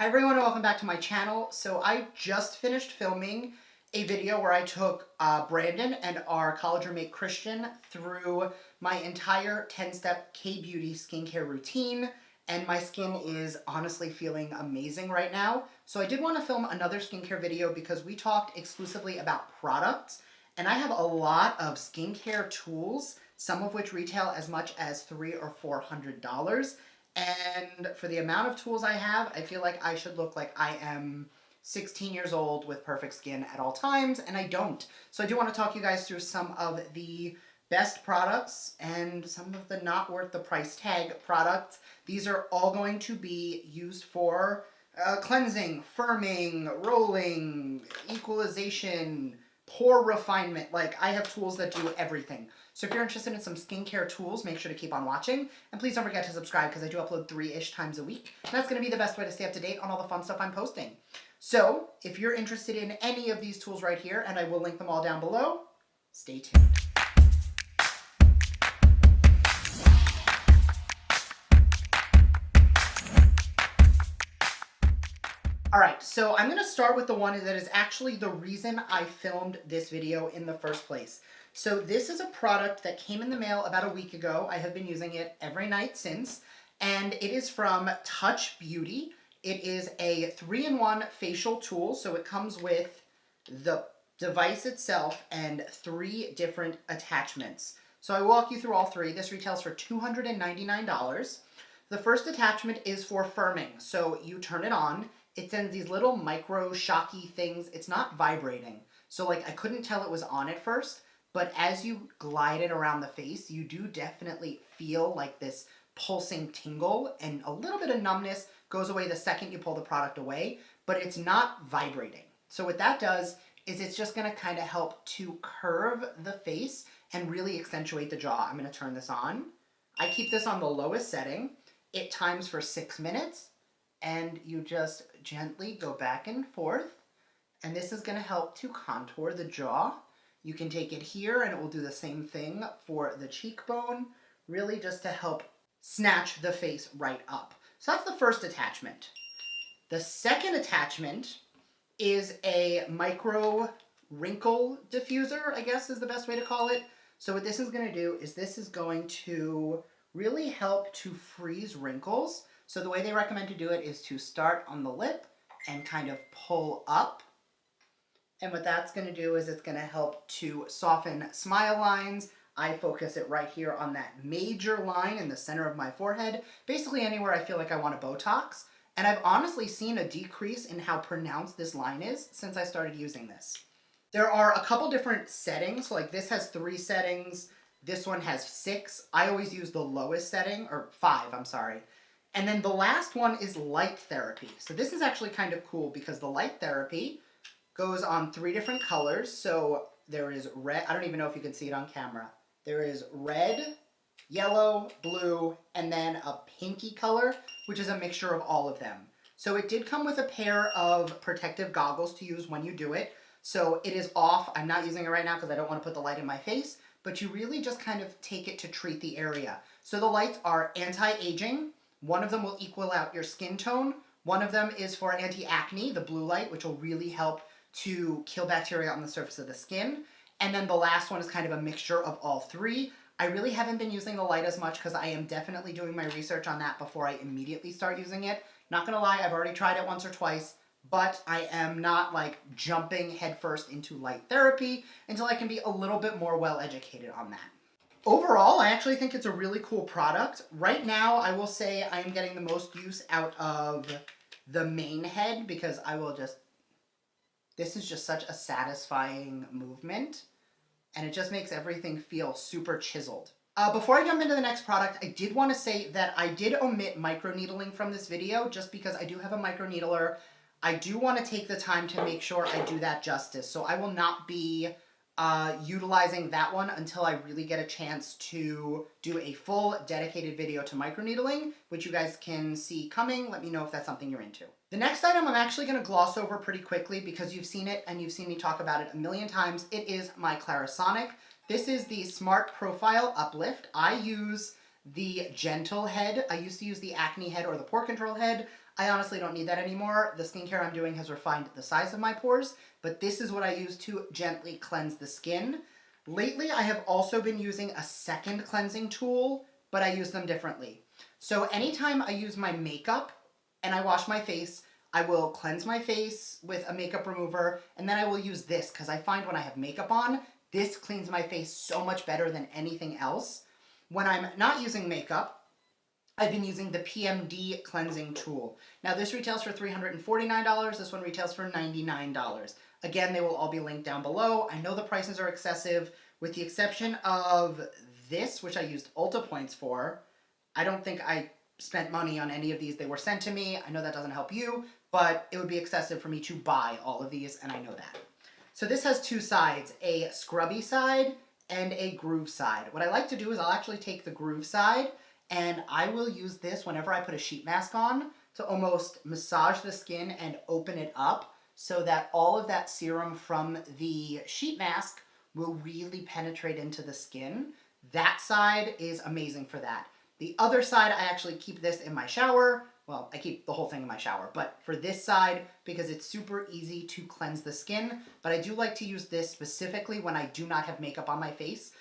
Hi everyone and welcome back to my channel. So I just finished filming a video where I took Brandon and our college roommate Christian through my entire 10-step K-Beauty skincare routine, and my skin is honestly feeling amazing right now. So I did want to film another skincare video because we talked exclusively about products, and I have a lot of skincare tools, some of which retail as much as $300 or $400. And for the amount of tools I have, I feel like I should look like I am 16 years old with perfect skin at all times, and I don't. So I do want to talk you guys through some of the best products and some of the not worth the price tag products. These are all going to be used for cleansing, firming, rolling, equalization, pore refinement. Like, I have tools that do everything. So if you're interested in some skincare tools, make sure to keep on watching. And please don't forget to subscribe because I do upload 3-ish times a week. And that's going to be the best way to stay up to date on all the fun stuff I'm posting. So if you're interested in any of these tools right here, and I will link them all down below, stay tuned. Alright, so I'm going to start with the one that is actually the reason I filmed this video in the first place. So this is a product that came in the mail about a week ago. I have been using it every night since, and it is from Touch Beauty. It is a 3-in-1 facial tool, so it comes with the device itself and 3 different attachments. So I will walk you through all 3. This retails for $299. The first attachment is for firming, so you turn it on. It sends these little micro shocky things. It's not vibrating, so like I couldn't tell it was on at first, but as you glide it around the face, you do definitely feel like this pulsing tingle, and a little bit of numbness goes away the second you pull the product away, but it's not vibrating. So what that does is it's just gonna kind of help to curve the face and really accentuate the jaw. I'm gonna turn this on. I keep this on the lowest setting. It times for 6 minutes, and you just gently go back and forth, and this is gonna help to contour the jaw. You can take it here and it will do the same thing for the cheekbone, really just to help snatch the face right up. So that's the first attachment. The second attachment is a micro wrinkle diffuser, I guess is the best way to call it. So what this is going to do is this is going to really help to freeze wrinkles. So the way they recommend to do it is to start on the lip and kind of pull up. And what that's going to do is it's going to help to soften smile lines. I focus it right here on that major line in the center of my forehead, basically anywhere I feel like I want a Botox. And I've honestly seen a decrease in how pronounced this line is since I started using this. There are a couple different settings, so like this has 3 settings, this one has 6. I always use the lowest setting, or 5, I'm sorry. And then the last one is light therapy. So this is actually kind of cool because the light therapy goes on 3 different colors. So there is red, I don't even know if you can see it on camera. There is red, yellow, blue, and then a pinky color, which is a mixture of all of them. So it did come with a pair of protective goggles to use when you do it. So it is off. I'm not using it right now because I don't want to put the light in my face, but you really just kind of take it to treat the area. So the lights are anti-aging. One of them will equal out your skin tone. One of them is for anti-acne, the blue light, which will really help to kill bacteria on the surface of the skin. And then the last one is kind of a mixture of all 3. I really haven't been using the light as much because I am definitely doing my research on that before I immediately start using it. Not gonna lie, I've already tried it once or twice, but I am not like jumping headfirst into light therapy until I can be a little bit more well educated on that. Overall, I actually think it's a really cool product. Right now, I will say I am getting the most use out of the main head because I will just, this is just such a satisfying movement, and it just makes everything feel super chiseled. Before I jump into the next product, I did want to say that I did omit microneedling from this video just because I do have a microneedler. I do want to take the time to make sure I do that justice, so I will not be utilizing that one until I really get a chance to do a full dedicated video to microneedling, which you guys can see coming. Let me know if that's something you're into. The next item I'm actually going to gloss over pretty quickly because you've seen it and you've seen me talk about it a million times. It is my Clarisonic. This is the Smart Profile Uplift. I use the gentle head. I used to use the acne head or the pore control head. I honestly don't need that anymore. The skincare I'm doing has refined the size of my pores, but this is what I use to gently cleanse the skin. Lately, I have also been using a second cleansing tool, but I use them differently. So anytime I use my makeup and I wash my face, I will cleanse my face with a makeup remover, and then I will use this because I find when I have makeup on, this cleans my face so much better than anything else. When I'm not using makeup, I've been using the PMD Cleansing Tool. Now this retails for $349, this one retails for $99. Again, they will all be linked down below. I know the prices are excessive, with the exception of this, which I used Ulta points for. I don't think I spent money on any of these. They were sent to me. I know that doesn't help you, but it would be excessive for me to buy all of these, and I know that. So this has two sides, a scrubby side and a groove side. What I like to do is I'll actually take the groove side, and I will use this whenever I put a sheet mask on to almost massage the skin and open it up so that all of that serum from the sheet mask will really penetrate into the skin. That side is amazing for that. The other side, I actually keep this in my shower. Well, I keep the whole thing in my shower, but for this side, because it's super easy to cleanse the skin, but I do like to use this specifically when I do not have makeup on my face,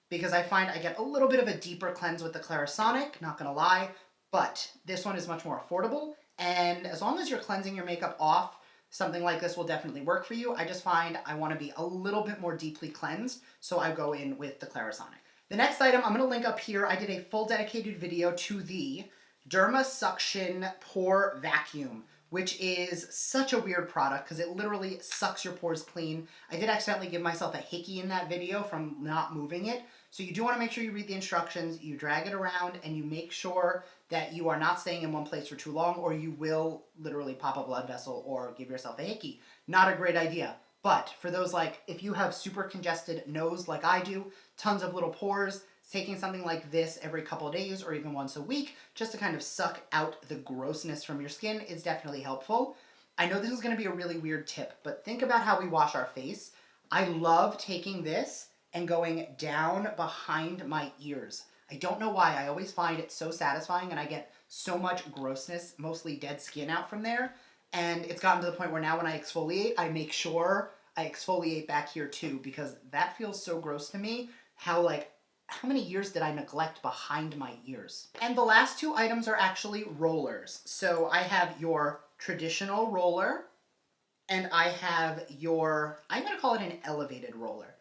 because I find I get a little bit of a deeper cleanse with the Clarisonic, not gonna lie, but this one is much more affordable, and as long as you're cleansing your makeup off, something like this will definitely work for you. I just find I wanna be a little bit more deeply cleansed, so I go in with the Clarisonic. The next item I'm gonna link up here, I did a full dedicated video to the Derma Suction Pore Vacuum, which is such a weird product because it literally sucks your pores clean. I did accidentally give myself a hickey in that video from not moving it. So you do want to make sure you read the instructions, you drag it around, and you make sure that you are not staying in one place for too long, or you will literally pop a blood vessel or give yourself a hickey. Not a great idea. But for those like, if you have super congested nose like I do, tons of little pores, taking something like this every couple of days or even once a week just to kind of suck out the grossness from your skin is definitely helpful. I know this is going to be a really weird tip, but think about how we wash our face. I love taking this and going down behind my ears. I don't know why. I always find it so satisfying and I get so much grossness, mostly dead skin out from there. And it's gotten to the point where now when I exfoliate, I make sure I exfoliate back here too, because that feels so gross to me. How many years did I neglect behind my ears? And the last two items are actually rollers. So I have your traditional roller and I have your, I'm gonna call it an elevated roller.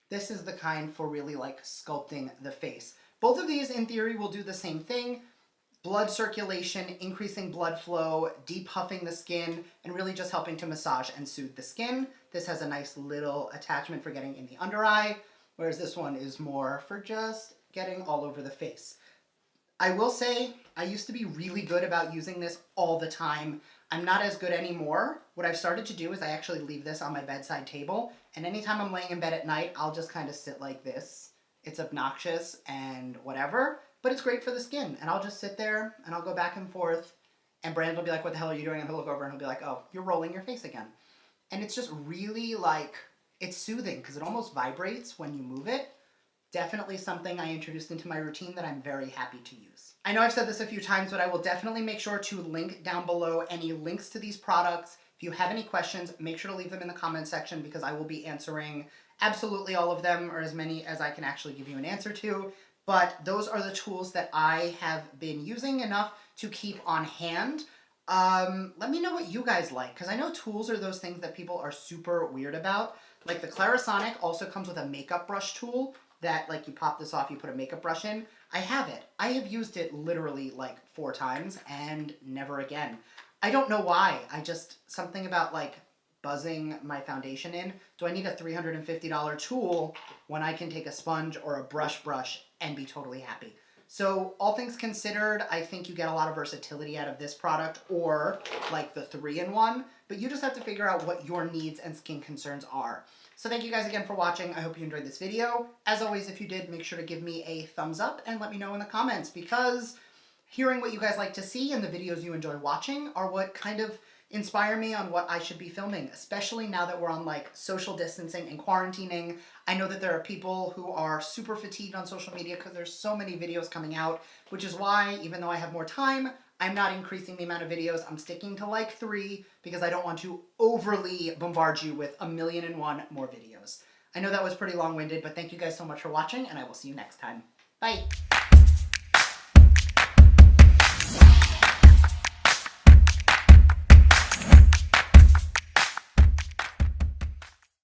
This is the kind for really like sculpting the face. Both of these in theory will do the same thing. Blood circulation, increasing blood flow, depuffing the skin, and really just helping to massage and soothe the skin. This has a nice little attachment for getting in the under eye, whereas this one is more for just getting all over the face. I will say, I used to be really good about using this all the time. I'm not as good anymore. What I've started to do is I actually leave this on my bedside table, and anytime I'm laying in bed at night, I'll just kind of sit like this. It's obnoxious and whatever, but it's great for the skin. And I'll just sit there and I'll go back and forth, and Brand will be like, what the hell are you doing? And he'll look over and he'll be like, oh, you're rolling your face again. And it's just really like, it's soothing because it almost vibrates when you move it. Definitely something I introduced into my routine that I'm very happy to use. I know I've said this a few times, but I will definitely make sure to link down below any links to these products. If you have any questions, make sure to leave them in the comment section because I will be answering absolutely all of them, or as many as I can actually give you an answer to. But those are the tools that I have been using enough to keep on hand. Let me know what you guys like, because I know tools are those things that people are super weird about. Like the Clarisonic also comes with a makeup brush tool that like you pop this off, you put a makeup brush in. I have it. I have used it literally like 4 times and never again. I don't know why. Something about like buzzing my foundation in. Do I need a $350 tool when I can take a sponge or a brush and be totally happy? So all things considered, I think you get a lot of versatility out of this product or like the 3-in-1, but you just have to figure out what your needs and skin concerns are. So thank you guys again for watching. I hope you enjoyed this video. As always, if you did, make sure to give me a thumbs up and let me know in the comments, because hearing what you guys like to see and the videos you enjoy watching are what kind of inspire me on what I should be filming, especially now that we're on like social distancing and quarantining. I know that there are people who are super fatigued on social media because there's so many videos coming out, which is why, even though I have more time, I'm not increasing the amount of videos. I'm sticking to like 3 because I don't want to overly bombard you with 1,000,001 more videos. I know that was pretty long-winded, but thank you guys so much for watching, and I will see you next time. Bye!